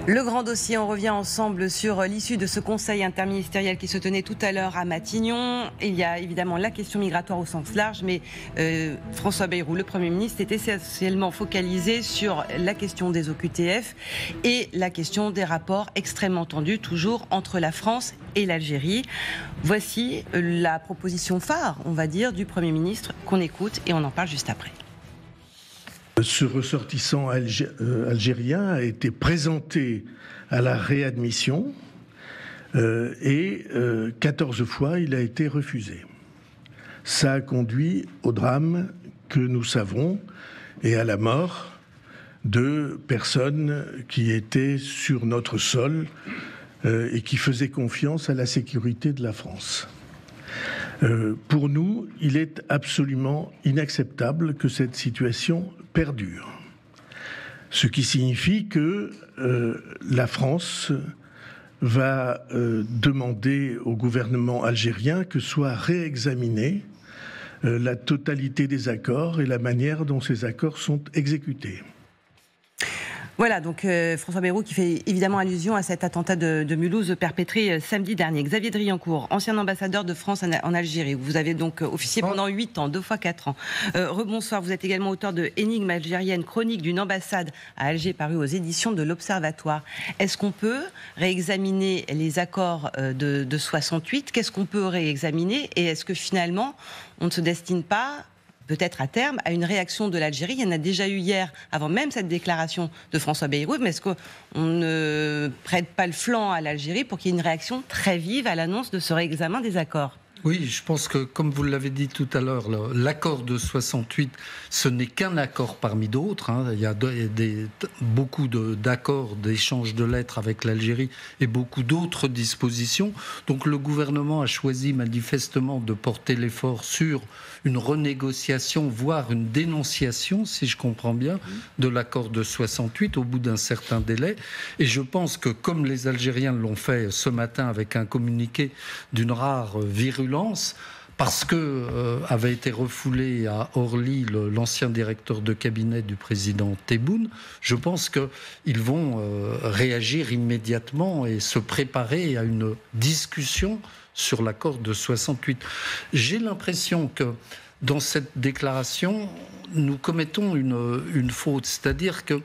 Le grand dossier, on revient ensemble sur l'issue de ce conseil interministériel qui se tenait tout à l'heure à Matignon. Il y a évidemment la question migratoire au sens large, mais François Bayrou, le Premier ministre, est essentiellement focalisé sur la question des OQTF et la question des rapports extrêmement tendus, toujours entre la France et l'Algérie. Voici la proposition phare, on va dire, du Premier ministre qu'on écoute et on en parle juste après. Ce ressortissant algérien a été présenté à la réadmission et 14 fois il a été refusé. Ça a conduit au drame que nous savons et à la mort de personnes qui étaient sur notre sol et qui faisaient confiance à la sécurité de la France. Pour nous, il est absolument inacceptable que cette situation perdure. Ce qui signifie que la France va demander au gouvernement algérien que soit réexaminée la totalité des accords et la manière dont ces accords sont exécutés. Voilà, donc François Bayrou qui fait évidemment allusion à cet attentat de Mulhouse perpétré samedi dernier. Xavier Driancourt, ancien ambassadeur de France en Algérie. Vous avez donc officié pendant 8 ans, 2 fois 4 ans. Rebonsoir, vous êtes également auteur de Énigme algérienne, chronique d'une ambassade à Alger, paru aux éditions de l'Observatoire. Est-ce qu'on peut réexaminer les accords de 68 ? Qu'est-ce qu'on peut réexaminer ? Et est-ce que finalement, on ne se destine pas peut-être à terme, à une réaction de l'Algérie? Il y en a déjà eu hier, avant même cette déclaration de François Bayrou, mais est-ce qu'on ne prête pas le flanc à l'Algérie pour qu'il y ait une réaction très vive à l'annonce de ce réexamen des accords? Oui, je pense que, comme vous l'avez dit tout à l'heure, l'accord de 68, ce n'est qu'un accord parmi d'autres. Il y a beaucoup d'accords, d'échanges de lettres avec l'Algérie et beaucoup d'autres dispositions. Donc le gouvernement a choisi manifestement de porter l'effort sur une renégociation, voire une dénonciation, si je comprends bien, de l'accord de 68 au bout d'un certain délai. Et je pense que, comme les Algériens l'ont fait ce matin avec un communiqué d'une rare virulence, parce que avait été refoulé à Orly l'ancien directeur de cabinet du président Tebboune, je pense qu'ils vont réagir immédiatement et se préparer à une discussion sur l'accord de 68. J'ai l'impression que dans cette déclaration, nous commettons une faute, c'est-à-dire que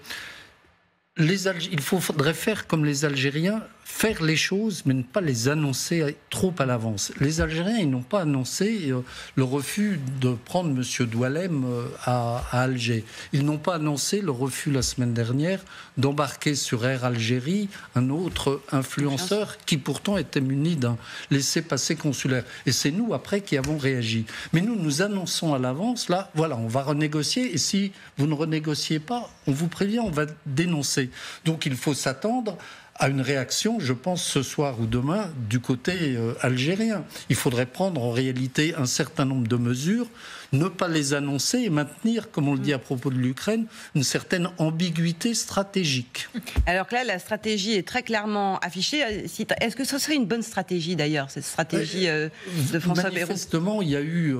il faudrait faire comme les Algériens, faire les choses, mais ne pas les annoncer trop à l'avance. Les Algériens, ils n'ont pas annoncé le refus de prendre M. Doualem à Alger. Ils n'ont pas annoncé le refus la semaine dernière d'embarquer sur Air Algérie un autre influenceur qui pourtant était muni d'un laissez-passer consulaire. Et c'est nous, après, qui avons réagi. Mais nous annonçons à l'avance, là, voilà, on va renégocier, et si vous ne renégociez pas, on vous prévient, on va dénoncer. Donc il faut s'attendre à une réaction, je pense, ce soir ou demain, du côté algérien. Il faudrait prendre en réalité un certain nombre de mesures, ne pas les annoncer et maintenir, comme on le dit à propos de l'Ukraine, une certaine ambiguïté stratégique. Alors que là, la stratégie est très clairement affichée. Est-ce que ce serait une bonne stratégie, d'ailleurs, cette stratégie de François Bayrou ? Manifestement, il y a eu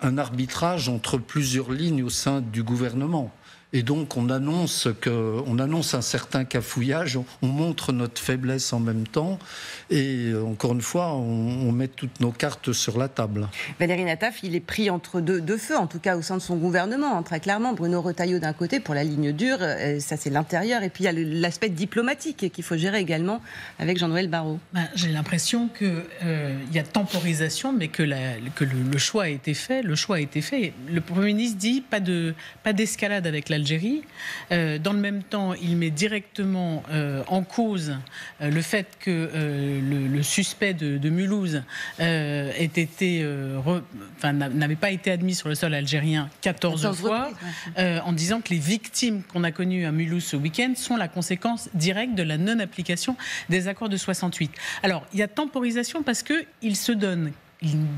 un arbitrage entre plusieurs lignes au sein du gouvernement. Et donc on annonce un certain cafouillage, on montre notre faiblesse en même temps, et encore une fois, on met toutes nos cartes sur la table. Valérie Nataf, il est pris entre deux feux, en tout cas au sein de son gouvernement, très clairement. Bruno Retailleau d'un côté pour la ligne dure, ça c'est l'intérieur, et puis il y a l'aspect diplomatique qu'il faut gérer également avec Jean-Noël Barrot. J'ai l'impression qu'il y a temporisation, mais que le choix a été fait. Le choix a été fait. Le Premier ministre dit pas d'escalade avec l'Algérie. Dans le même temps, il met directement en cause le fait que le suspect de Mulhouse n'avait pas été admis sur le sol algérien 14 fois, en disant que les victimes qu'on a connues à Mulhouse ce week-end sont la conséquence directe de la non-application des accords de 68. Alors, il y a temporisation parce qu'il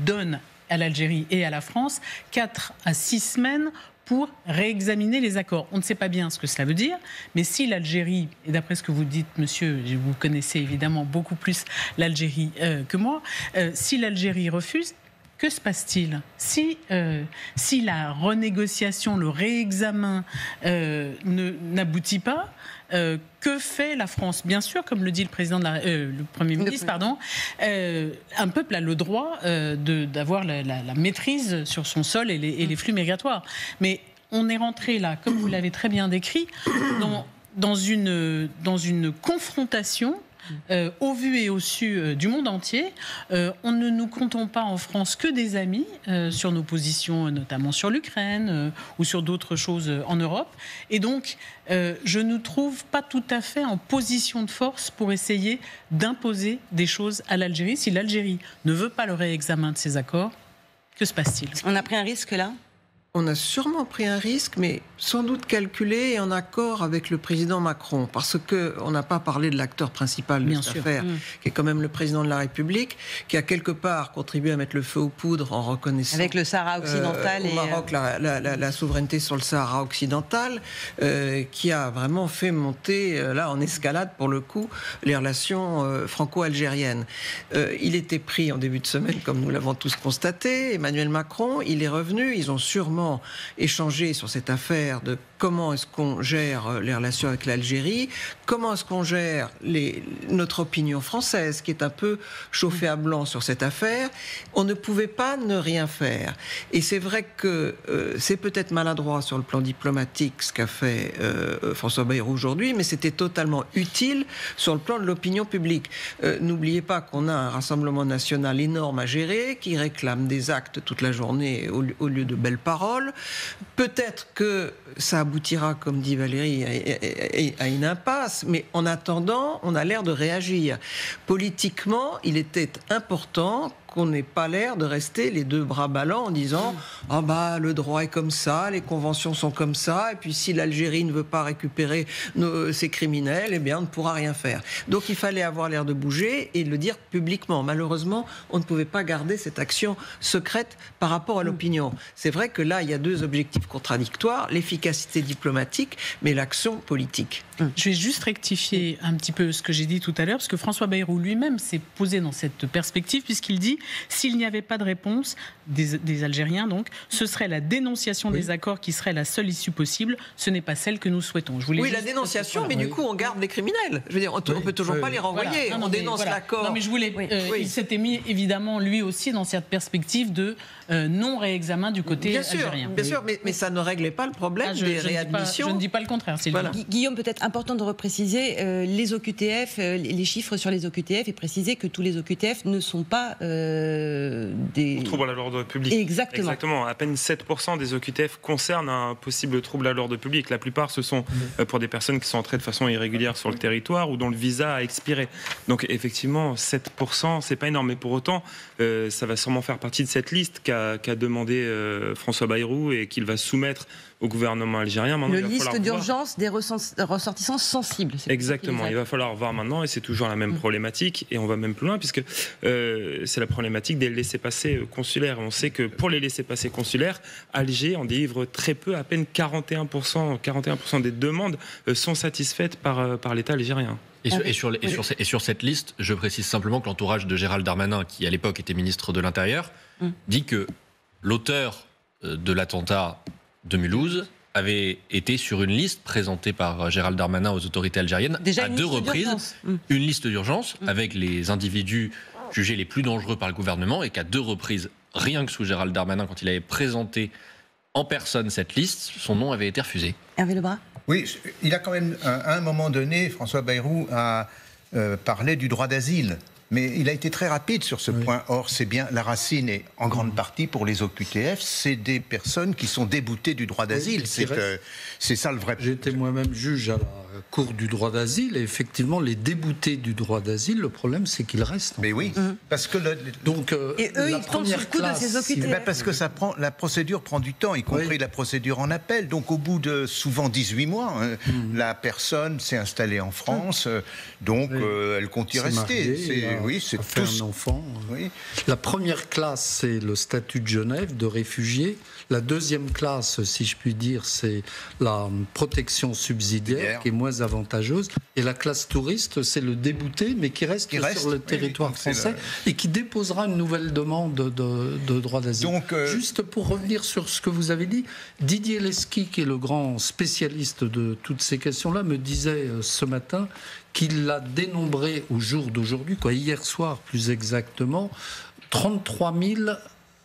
donne à l'Algérie et à la France 4 à 6 semaines pour réexaminer les accords. On ne sait pas bien ce que cela veut dire, mais si l'Algérie, et d'après ce que vous dites, monsieur, vous connaissez évidemment beaucoup plus l'Algérie que moi, si l'Algérie refuse, Que se passe-t-il si la renégociation, le réexamen n'aboutit pas? Que fait la France? Bien sûr, comme le dit le Premier ministre, un peuple a le droit d'avoir la maîtrise sur son sol et les flux migratoires. Mais on est rentré là, comme vous l'avez très bien décrit, dans une confrontation au vu et au su du monde entier. On ne nous comptons pas en France que des amis sur nos positions, notamment sur l'Ukraine ou sur d'autres choses en Europe. Et donc, je ne trouve pas tout à fait en position de force pour essayer d'imposer des choses à l'Algérie. Si l'Algérie ne veut pas le réexamen de ces accords, que se passe-t-il? On a pris un risque là? On a sûrement pris un risque, mais sans doute calculé et en accord avec le président Macron, parce qu'on n'a pas parlé de l'acteur principal de cette affaire, qui est quand même le président de la République, qui a quelque part contribué à mettre le feu aux poudres en reconnaissant avec le Sahara occidental au Maroc la souveraineté sur le Sahara occidental, qui a vraiment fait monter là en escalade pour le coup les relations franco-algériennes. Il était pris en début de semaine, comme nous l'avons tous constaté. Emmanuel Macron, il est revenu. Ils ont sûrement échanger sur cette affaire de comment est-ce qu'on gère les relations avec l'Algérie, comment est-ce qu'on gère notre opinion française qui est un peu chauffée à blanc sur cette affaire. On ne pouvait pas ne rien faire. Et c'est vrai que c'est peut-être maladroit sur le plan diplomatique ce qu'a fait François Bayrou aujourd'hui, mais c'était totalement utile sur le plan de l'opinion publique. N'oubliez pas qu'on a un rassemblement national énorme à gérer, qui réclame des actes toute la journée au lieu de belles paroles. Peut-être que ça aboutira, comme dit Valérie, à une impasse, mais en attendant, on a l'air de réagir. Politiquement, il était important qu'on n'ait pas l'air de rester les deux bras ballants en disant « Ah bah, le droit est comme ça, les conventions sont comme ça, et puis si l'Algérie ne veut pas récupérer ses criminels, eh bien, on ne pourra rien faire. » Donc, il fallait avoir l'air de bouger et le dire publiquement. Malheureusement, on ne pouvait pas garder cette action secrète par rapport à l'opinion. C'est vrai que là, il y a deux objectifs contradictoires, l'efficacité diplomatique, mais l'action politique. Je vais juste rectifier un petit peu ce que j'ai dit tout à l'heure, parce que François Bayrou lui-même s'est posé dans cette perspective, puisqu'il dit s'il n'y avait pas de réponse des Algériens, donc, ce serait la dénonciation des accords qui serait la seule issue possible. Ce n'est pas celle que nous souhaitons. La dénonciation, mais du coup, on garde les criminels. Je veux dire, on ne peut toujours pas les renvoyer. Voilà. On dénonce l'accord. Non, mais je voulais. Il s'était mis évidemment lui aussi dans cette perspective de non-réexamen du côté algérien. Bien sûr, mais ça ne réglait pas le problème des réadmissions. Je ne dis pas le contraire. Voilà. Guillaume, peut-être important de repréciser les OQTF, les chiffres sur les OQTF, et préciser que tous les OQTF ne sont pas des troubles à l'ordre public. Exactement. À peine 7% des OQTF concernent un possible trouble à l'ordre public. La plupart, ce sont pour des personnes qui sont entrées de façon irrégulière sur le territoire ou dont le visa a expiré. Donc effectivement, 7%, c'est pas énorme. Mais pour autant, ça va sûrement faire partie de cette liste qu'a demandé François Bayrou et qu'il va soumettre au gouvernement algérien. Maintenant, le liste d'urgence des ressortissants sensibles. Exactement, il va falloir voir maintenant, et c'est toujours la même problématique, et on va même plus loin, puisque c'est la problématique des laissez-passer consulaires. On sait que pour les laissez-passer consulaires, Alger en délivre très peu, à peine 41% des demandes sont satisfaites par l'État algérien. Et sur cette liste, je précise simplement que l'entourage de Gérald Darmanin, qui à l'époque était ministre de l'Intérieur, dit que l'auteur de l'attentat de Mulhouse avait été sur une liste présentée par Gérald Darmanin aux autorités algériennes à 2 reprises, une liste d'urgence avec les individus jugés les plus dangereux par le gouvernement, et qu'à 2 reprises, rien que sous Gérald Darmanin, quand il avait présenté en personne cette liste, son nom avait été refusé. Hervé Lebras ? Oui, il a quand même, à un moment donné, François Bayrou a parlé du droit d'asile. Mais il a été très rapide sur ce point. Or, c'est bien, la racine est en grande partie pour les OQTF, c'est des personnes qui sont déboutées du droit d'asile. C'est ça le vrai. J'étais moi-même juge à la Cour du droit d'asile, et effectivement, les déboutés du droit d'asile, le problème, c'est qu'ils restent. Mais oui, parce que donc et eux, ils tombent sur le coup de ces OQTF. Parce que la procédure prend du temps, y compris la procédure en appel. Donc, au bout de souvent 18 mois, la personne s'est installée en France, donc elle compte y rester. C'est fait un enfant. La première classe, c'est le statut de Genève de réfugié. La deuxième classe, si je puis dire, c'est la protection subsidiaire qui est moins avantageuse. Et la classe touriste, c'est le débouté, mais qui reste sur le territoire français et qui déposera une nouvelle demande de droit d'asile. Donc, juste pour revenir sur ce que vous avez dit, Didier Lesky, qui est le grand spécialiste de toutes ces questions-là, me disait ce matin qu'il l'a dénombré au jour d'aujourd'hui, hier soir plus exactement, 33 000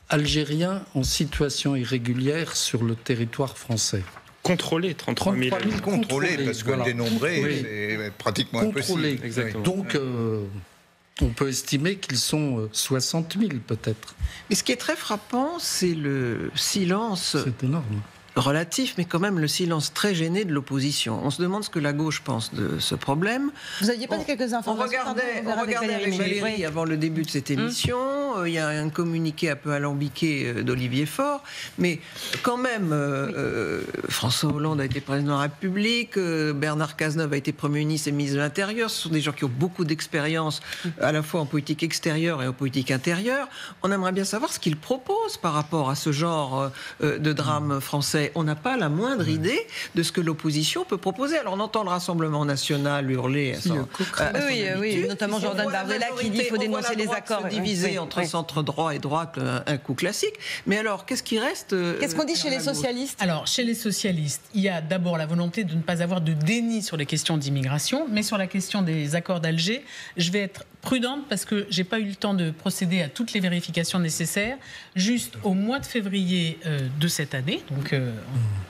Algériens en situation irrégulière sur le territoire français. Contrôlés, 33 000. Contrôlés, parce que dénombrer, c'est pratiquement impossible. Exactement. Donc, on peut estimer qu'ils sont 60 000 peut-être. Mais ce qui est très frappant, c'est le silence. C'est énorme. Relatif, mais quand même le silence très gêné de l'opposition. On se demande ce que la gauche pense de ce problème. Vous aviez pas quelques informations? On regardait avec Valérie avant le début de cette émission. Il y a un communiqué un peu alambiqué d'Olivier Faure, mais quand même, François Hollande a été président de la République, Bernard Cazeneuve a été Premier ministre et ministre de l'Intérieur. Ce sont des gens qui ont beaucoup d'expérience, à la fois en politique extérieure et en politique intérieure. On aimerait bien savoir ce qu'ils proposent par rapport à ce genre de drame français. On n'a pas la moindre idée de ce que l'opposition peut proposer. Alors on entend le Rassemblement national hurler. Oui, notamment Jordan Bardella qui dit qu'il faut dénoncer les accords. Divisé entre centre droit et droite, un coup classique. Mais alors, qu'est-ce qui reste? Qu'est-ce qu'on dit chez les socialistes? Alors, chez les socialistes, il y a d'abord la volonté de ne pas avoir de déni sur les questions d'immigration, mais sur la question des accords d'Alger, je vais être prudente parce que j'ai pas eu le temps de procéder à toutes les vérifications nécessaires. Juste au mois de février de cette année, donc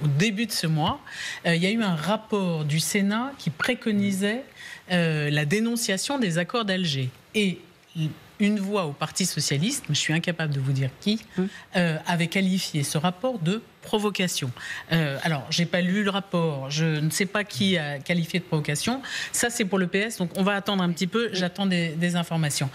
au début de ce mois, il y a eu un rapport du Sénat qui préconisait la dénonciation des accords d'Alger. Et une voix au Parti socialiste, je suis incapable de vous dire qui, avait qualifié ce rapport de provocation. Alors, j'ai pas lu le rapport, je ne sais pas qui a qualifié de provocation. Ça, c'est pour le PS, donc on va attendre un petit peu, j'attends des informations.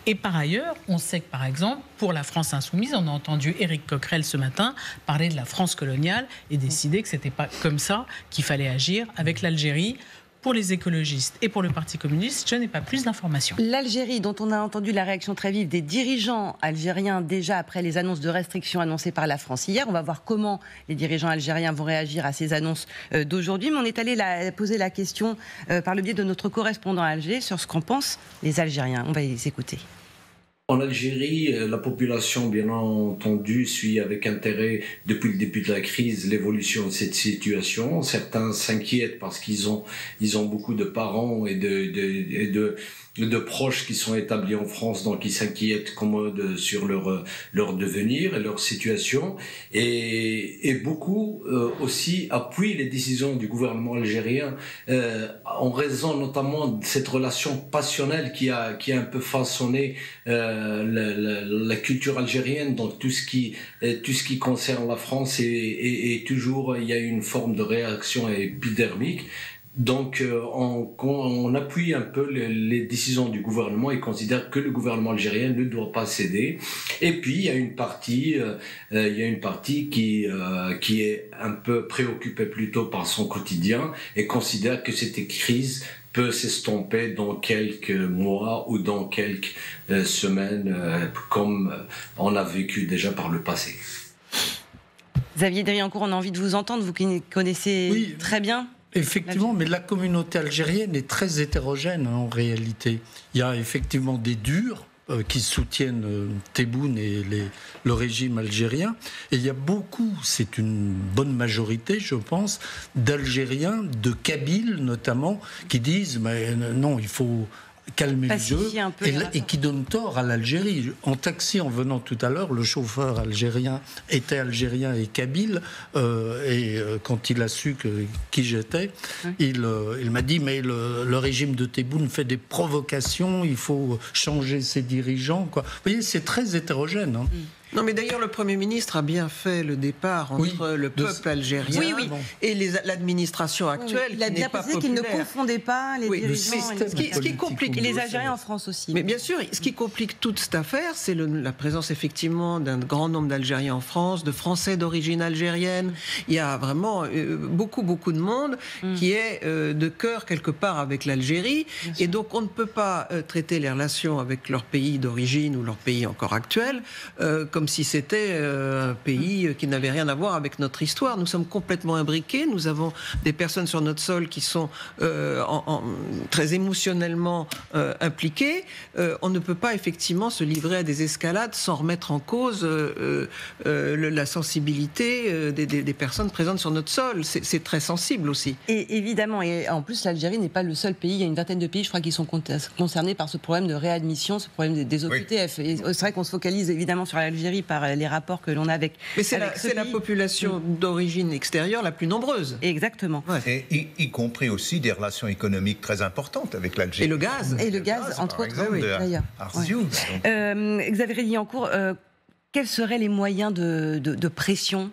Et par ailleurs, on sait que, par exemple, pour la France insoumise, on a entendu Éric Coquerel ce matin parler de la France coloniale et décider que c'était pas comme ça qu'il fallait agir avec l'Algérie. Pour les écologistes et pour le Parti communiste, je n'ai pas plus d'informations. L'Algérie, dont on a entendu la réaction très vive des dirigeants algériens déjà après les annonces de restrictions annoncées par la France hier. On va voir comment les dirigeants algériens vont réagir à ces annonces d'aujourd'hui. Mais on est allé poser la question par le biais de notre correspondant à Alger sur ce qu'en pensent les Algériens. On va les écouter. En Algérie, la population, bien entendu, suit avec intérêt, depuis le début de la crise, l'évolution de cette situation. Certains s'inquiètent parce qu'ils ont beaucoup de parents et de proches qui sont établis en France, donc ils s'inquiètent sur leur devenir et leur situation. Et beaucoup aussi appuient les décisions du gouvernement algérien en raison notamment de cette relation passionnelle qui a un peu façonné la culture algérienne. Donc tout ce qui concerne la France et toujours il y a une forme de réaction épidermique. Donc on appuie un peu les décisions du gouvernement et considère que le gouvernement algérien ne doit pas céder. Et puis il y a une partie qui est un peu préoccupée plutôt par son quotidien et considère que cette crise peut s'estomper dans quelques mois ou dans quelques semaines, comme on a vécu déjà par le passé. Xavier Driancourt, on a envie de vous entendre, vous qui connaissez très bien. Effectivement, mais la communauté algérienne est très hétérogène en réalité. Il y a effectivement des durs qui soutiennent Tebboune et le régime algérien. Et il y a beaucoup, c'est une bonne majorité, je pense, d'Algériens, de Kabyles notamment, qui disent mais non, il faut calmer le jeu et qui donne tort à l'Algérie. En taxi, en venant tout à l'heure, le chauffeur algérien était algérien et kabyle quand il a su qui j'étais, il m'a dit mais le régime de Tebboune fait des provocations, il faut changer ses dirigeants, quoi. Vous voyez, c'est très hétérogène. Non, mais d'ailleurs, le Premier ministre a bien fait le départ entre le peuple algérien et l'administration actuelle. Il a bien précisé qu'il ne confondait pas les dirigeants. Ce qui complique et les Algériens en France aussi. Mais bien sûr, ce qui complique toute cette affaire, c'est la présence effectivement d'un grand nombre d'Algériens en France, de Français d'origine algérienne. Il y a vraiment beaucoup de monde qui est de cœur quelque part avec l'Algérie. Et donc, on ne peut pas traiter les relations avec leur pays d'origine ou leur pays encore actuel comme comme si c'était un pays qui n'avait rien à voir avec notre histoire. Nous sommes complètement imbriqués, nous avons des personnes sur notre sol qui sont très émotionnellement impliquées. On ne peut pas effectivement se livrer à des escalades sans remettre en cause la sensibilité des personnes présentes sur notre sol. C'est très sensible aussi. Et évidemment, et en plus l'Algérie n'est pas le seul pays, il y a une vingtaine de pays, je crois, qui sont concernés par ce problème de réadmission, ce problème des OQTF. Oui. Et c'est vrai qu'on se focalise évidemment sur l'Algérie par les rapports que l'on a avec. Mais c'est la population d'origine extérieure la plus nombreuse. Exactement. Ouais. Et y compris aussi des relations économiques très importantes avec l'Algérie. Et le gaz. Et le gaz, entre autres, oui, d'ailleurs. Xavier Liancourt, quels seraient les moyens de pression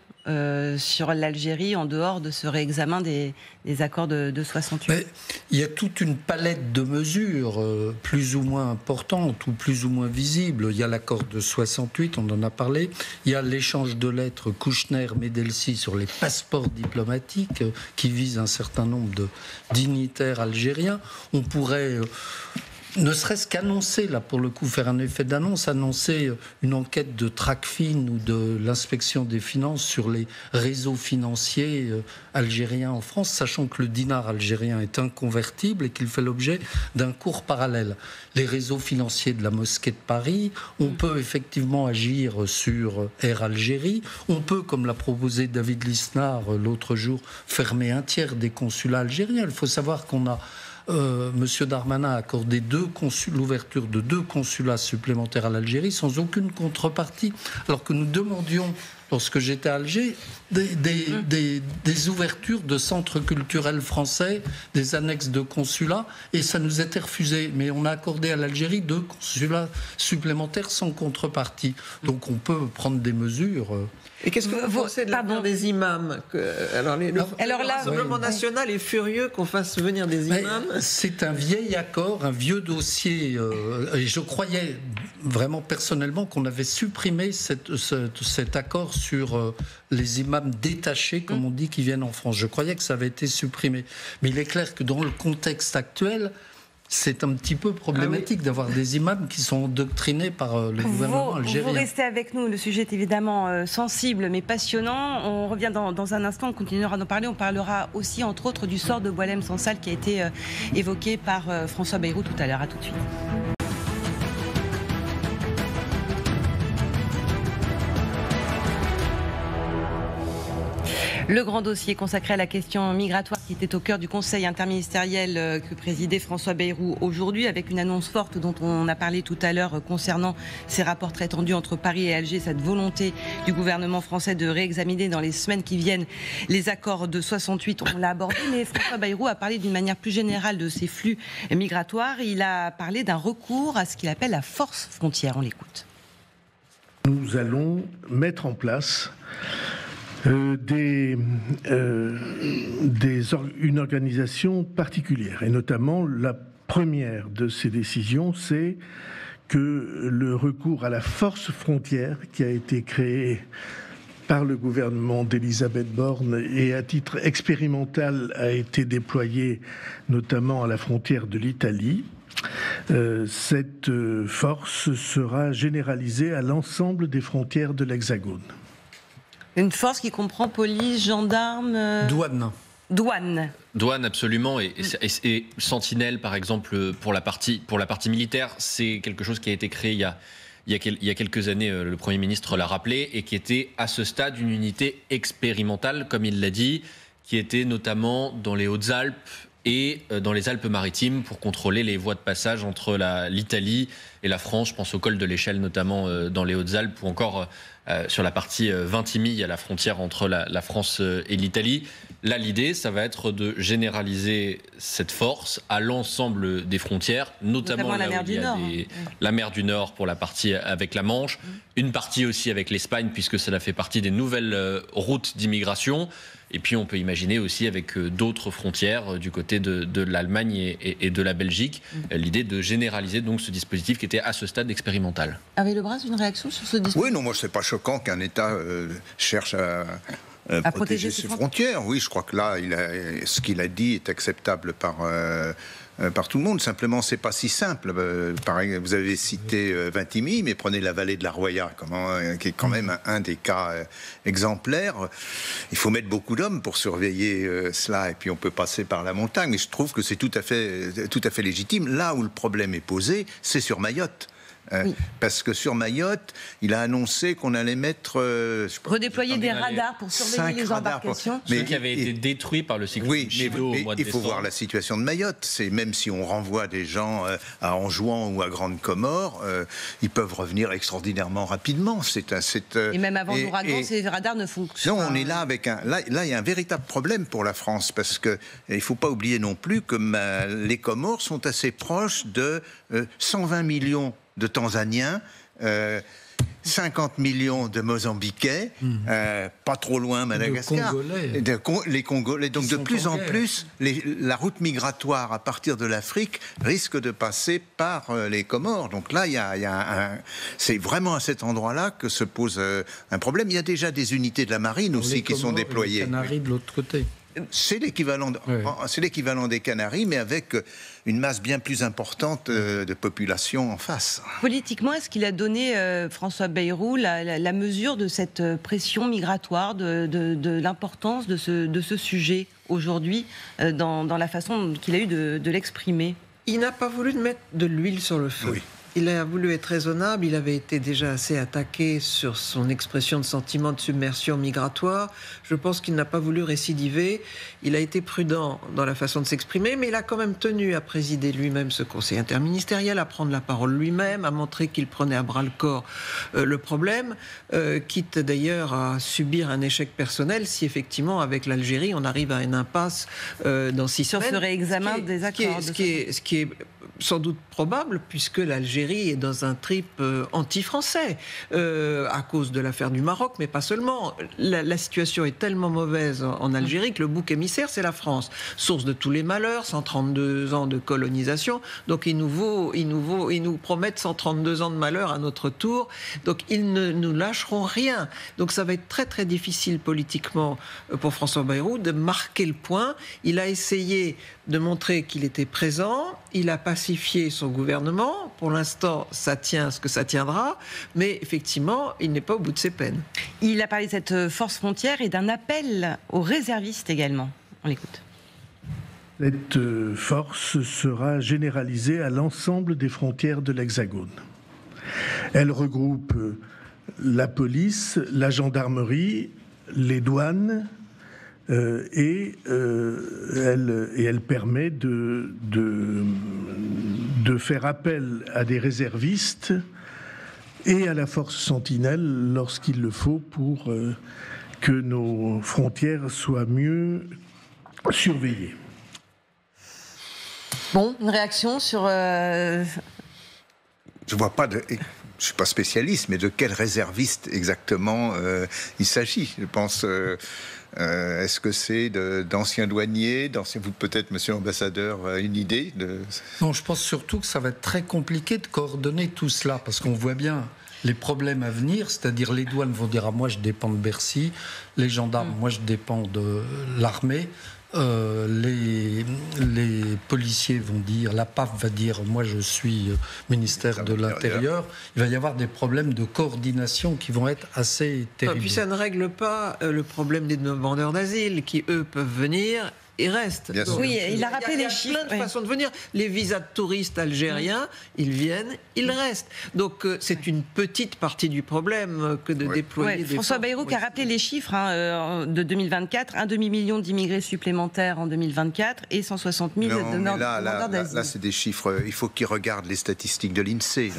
sur l'Algérie en dehors de ce réexamen des accords de 68? Mais il y a toute une palette de mesures plus ou moins importantes ou plus ou moins visibles. Il y a l'accord de 68, on en a parlé. Il y a l'échange de lettres Kouchner-Medelsi sur les passeports diplomatiques qui visent un certain nombre de dignitaires algériens. On pourrait... ne serait-ce qu'annoncer, là pour le coup, faire un effet d'annonce, annoncer une enquête de Tracfin ou de l'inspection des finances sur les réseaux financiers algériens en France, sachant que le dinar algérien est inconvertible et qu'il fait l'objet d'un cours parallèle. Les réseaux financiers de la mosquée de Paris, on peut effectivement agir sur Air Algérie, on peut, comme l'a proposé David Lisnard l'autre jour, fermer un tiers des consulats algériens. Il faut savoir qu'on a Monsieur Darmanin a accordé l'ouverture de 2 consulats supplémentaires à l'Algérie sans aucune contrepartie, alors que nous demandions, lorsque j'étais à Alger, des ouvertures de centres culturels français, des annexes de consulats, et ça nous était refusé. Mais on a accordé à l'Algérie 2 consulats supplémentaires sans contrepartie. Donc on peut prendre des mesures... Et qu'est-ce que vous pensez de l'avenir des imams? Le Rassemblement national est furieux qu'on fasse venir des imams. C'est un vieil accord, un vieux dossier. Et je croyais vraiment personnellement qu'on avait supprimé cet accord sur les imams détachés, comme on dit, qui viennent en France. Je croyais que ça avait été supprimé. Mais il est clair que dans le contexte actuel, c'est un petit peu problématique d'avoir des imams qui sont endoctrinés par le gouvernement algérien. Vous restez avec nous, le sujet est évidemment sensible mais passionnant. On revient dans un instant, on continuera d'en parler. On parlera aussi, entre autres, du sort de Boualem Sansal qui a été évoqué par François Bayrou tout à l'heure. À tout de suite. Le grand dossier consacré à la question migratoire qui était au cœur du conseil interministériel que présidait François Bayrou aujourd'hui, avec une annonce forte dont on a parlé tout à l'heure concernant ces rapports très tendus entre Paris et Alger, cette volonté du gouvernement français de réexaminer dans les semaines qui viennent les accords de 68. On l'a abordé, mais François Bayrou a parlé d'une manière plus générale de ces flux migratoires. Il a parlé d'un recours à ce qu'il appelle la force frontière. On l'écoute. Nous allons mettre en place une organisation particulière. Et notamment, la première de ces décisions, c'est que le recours à la force frontière qui a été créée par le gouvernement d'Elisabeth Borne et à titre expérimental a été déployé notamment à la frontière de l'Italie. Cette force sera généralisée à l'ensemble des frontières de l'Hexagone. Une force qui comprend police, gendarmes... Douane, absolument. Et Sentinelle, par exemple, pour la partie militaire, c'est quelque chose qui a été créé il y a quelques années, le Premier ministre l'a rappelé, et qui était à ce stade une unité expérimentale, comme il l'a dit, qui était notamment dans les Hautes-Alpes et dans les Alpes-Maritimes pour contrôler les voies de passage entre l'Italie et la France. Je pense au col de l'Échelle, notamment dans les Hautes-Alpes, ou encore sur la partie Vintimille, à la frontière entre la France et l'Italie. Là, l'idée, ça va être de généraliser cette force à l'ensemble des frontières, notamment là où il y a la mer du Nord pour la partie avec la Manche, une partie aussi avec l'Espagne, puisque cela fait partie des nouvelles routes d'immigration. Et puis on peut imaginer aussi avec d'autres frontières du côté de l'Allemagne et de la Belgique, l'idée de généraliser donc ce dispositif qui était à ce stade expérimental. Hervé Lebras, une réaction sur ce dispositif? Oui, non, moi c'est pas choquant qu'un État cherche protéger ses frontières. Oui, je crois que là, ce qu'il a dit est acceptable par tout le monde. Simplement, c'est pas si simple. Vous avez cité Vintimille, mais prenez la vallée de la Roya, qui est quand même un des cas exemplaires. Il faut mettre beaucoup d'hommes pour surveiller cela, et puis on peut passer par la montagne. Mais je trouve que c'est tout à fait légitime. Là où le problème est posé, c'est sur Mayotte. Oui. Parce que sur Mayotte, il a annoncé qu'on allait mettre... redéployer des radars pour surveiller les embarcations. Ceux qui avaient été détruits par le cyclone Chido au mois de décembre. Il faut voir la situation de Mayotte. Même si on renvoie des gens à Anjouan ou à Grande Comore, ils peuvent revenir extraordinairement rapidement. Et même avant l'ouragan, ces radars ne fonctionnent pas. Non, on est là avec Là, il y a un véritable problème pour la France, parce qu'il ne faut pas oublier non plus que les Comores sont assez proches de 120 millions de Tanzaniens, 50 millions de Mozambiquais, pas trop loin Madagascar, les Congolais. Donc de plus en plus, la route migratoire à partir de l'Afrique risque de passer par les Comores. Donc là, c'est vraiment à cet endroit-là que se pose un problème. Il y a déjà des unités de la marine aussi qui sont déployées. Les Canaries de l'autre côté. C'est l'équivalent des Canaries, mais avec une masse bien plus importante de population en face. Politiquement, est-ce qu'il a donné, François Bayrou, la mesure de cette pression migratoire, de l'importance de ce sujet aujourd'hui, dans la façon qu'il a eu de l'exprimer ? Il n'a pas voulu mettre de l'huile sur le feu. Oui. Il a voulu être raisonnable, il avait été déjà assez attaqué sur son expression de sentiment de submersion migratoire. Je pense qu'il n'a pas voulu récidiver. Il a été prudent dans la façon de s'exprimer, mais il a quand même tenu à présider lui-même ce conseil interministériel, à prendre la parole lui-même, à montrer qu'il prenait à bras-le-corps le problème, quitte d'ailleurs à subir un échec personnel si effectivement, avec l'Algérie, on arrive à une impasse dans 6 semaines. Sur ce réexamen des accords. Ce qui est sans doute probable, puisque l'Algérie est dans un trip anti-français, à cause de l'affaire du Maroc, mais pas seulement. La situation est tellement mauvaise en Algérie que le bouc émissaire, c'est la France. Source de tous les malheurs, 132 ans de colonisation, donc ils nous promettent 132 ans de malheur à notre tour, donc ils ne nous lâcheront rien. Donc ça va être très très difficile politiquement pour François Bayrou de marquer le point. Il a essayé de montrer qu'il était présent, il a pacifié son gouvernement, pour l'instant ça tient ce que ça tiendra, mais effectivement il n'est pas au bout de ses peines. Il a parlé de cette force frontière et d'un appel aux réservistes également. On l'écoute. Cette force sera généralisée à l'ensemble des frontières de l'Hexagone. Elle regroupe la police, la gendarmerie, les douanes, et elle permet de faire appel à des réservistes et à la force sentinelle lorsqu'il le faut pour que nos frontières soient mieux surveillées. Bon, une réaction sur... Je vois pas de... Je ne suis pas spécialiste, mais de quel réserviste exactement il s'agit ? Je pense... est-ce que c'est d'anciens douaniers, vous peut-être, monsieur l'ambassadeur, une idée de... Non, je pense surtout que ça va être très compliqué de coordonner tout cela, parce qu'on voit bien les problèmes à venir, c'est-à-dire les douanes vont dire moi je dépends de Bercy, les gendarmes moi je dépends de l'armée, les policiers vont dire, la PAF va dire moi je suis ministère de l'Intérieur. Il va y avoir des problèmes de coordination qui vont être assez terribles. Et puis ça ne règle pas le problème des demandeurs d'asile qui eux peuvent venir et restent. Oui, il a rappelé les chiffres. Il y a plein de façons de venir. Les visas de touristes algériens, ils viennent, ils restent. Donc c'est une petite partie du problème que de déployer des François Bayrou qui a rappelé les chiffres de 2024, un demi-million d'immigrés supplémentaires en 2024 et 160 000 demandeurs d'asile. Là, c'est des chiffres. Il faut qu'il regarde les statistiques de l'INSEE.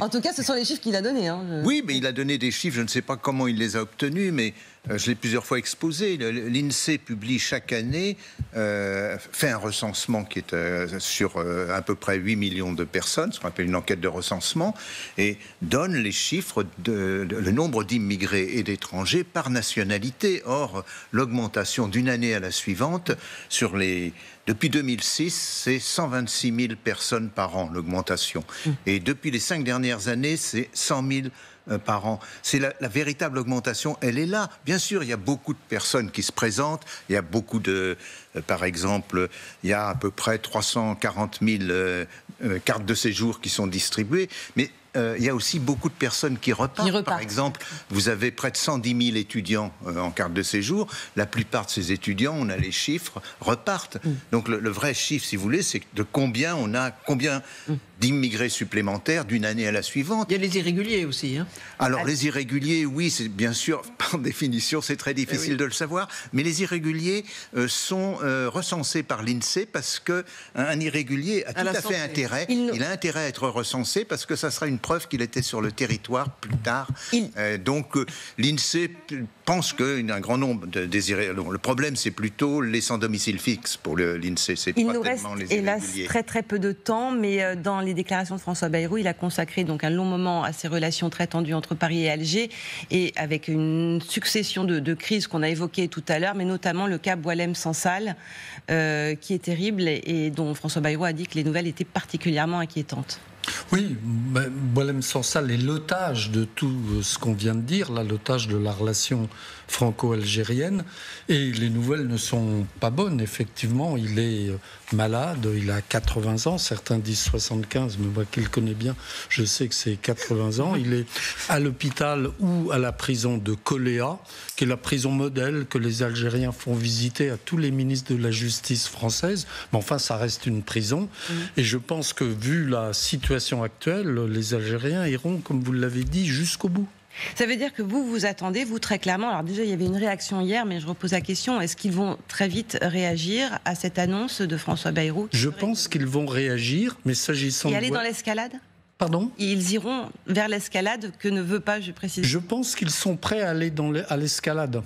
En tout cas, ce sont les chiffres qu'il a donnés. Oui, mais il a donné des chiffres. Je ne sais pas comment il les a obtenus, mais je l'ai plusieurs fois exposé. L'INSEE publie chaque année, fait un recensement qui est sur à peu près 8 millions de personnes, ce qu'on appelle une enquête de recensement, et donne les chiffres le nombre d'immigrés et d'étrangers par nationalité. Or, l'augmentation d'une année à la suivante, depuis 2006, c'est 126 000 personnes par an, l'augmentation. Et depuis les 5 dernières années, c'est 100 000 par an. C'est la véritable augmentation, elle est là. Bien sûr, il y a beaucoup de personnes qui se présentent, il y a beaucoup de... par exemple, il y a à peu près 340 000 cartes de séjour qui sont distribuées, mais il y a aussi beaucoup de personnes qui repartent. Par exemple, vous avez près de 110 000 étudiants en carte de séjour. La plupart de ces étudiants, on a les chiffres, repartent. Donc le vrai chiffre, si vous voulez, c'est de combien d'immigrés supplémentaires d'une année à la suivante. Il y a les irréguliers aussi. Hein. Alors les irréguliers, oui, c'est bien sûr, par définition, c'est très difficile de le savoir, mais les irréguliers sont recensés par l'INSEE parce qu'un irrégulier a tout à fait intérêt. Il a intérêt à être recensé parce que ça sera une preuve qu'il était sur le territoire plus tard. Donc l'INSEE pense qu'un grand nombre de désirés. Le problème, c'est plutôt les sans domicile fixe pour l'INSEE. Il nous reste, hélas, très très peu de temps, mais dans les déclarations de François Bayrou, il a consacré donc un long moment à ces relations très tendues entre Paris et Alger, et avec une succession de crises qu'on a évoquées tout à l'heure, mais notamment le cas Boualem-Sansal, qui est terrible et dont François Bayrou a dit que les nouvelles étaient particulièrement inquiétantes. Oui, Boualem Sansal est l'otage de tout ce qu'on vient de dire, là, l'otage de la relation franco-algérienne, et les nouvelles ne sont pas bonnes. Effectivement, il est malade, il a 80 ans, certains disent 75, mais moi qui le connais bien, je sais que c'est 80 ans. Il est à l'hôpital ou à la prison de Koléa, qui est la prison modèle que les Algériens font visiter à tous les ministres de la justice française. Mais enfin, ça reste une prison. Et je pense que, vu la situation actuelle, les Algériens iront, comme vous l'avez dit, jusqu'au bout. Ça veut dire que vous attendez, vous, très clairement, alors déjà il y avait une réaction hier, mais je repose la question, est-ce qu'ils vont très vite réagir à cette annonce de François Bayrou? Je pense qu'ils vont réagir, mais s'agissant... Et aller dans l'escalade? Pardon? Ils iront vers l'escalade que ne veut pas, je précise. Je pense qu'ils sont prêts à aller à l'escalade.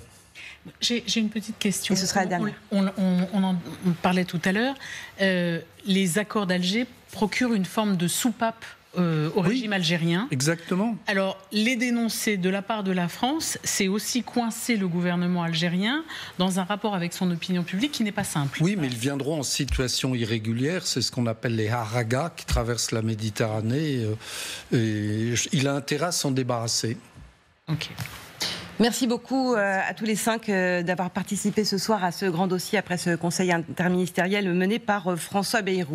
J'ai une petite question. Et ce sera la dernière. On en parlait tout à l'heure. Les accords d'Alger procurent une forme de soupape au régime algérien. Exactement. Alors, les dénoncer de la part de la France, c'est aussi coincer le gouvernement algérien dans un rapport avec son opinion publique qui n'est pas simple. Oui, mais ils viendront en situation irrégulière. C'est ce qu'on appelle les haragas qui traversent la Méditerranée. Et il a intérêt à s'en débarrasser. Ok. Merci beaucoup à tous les 5 d'avoir participé ce soir à ce grand dossier après ce conseil interministériel mené par François Bayrou.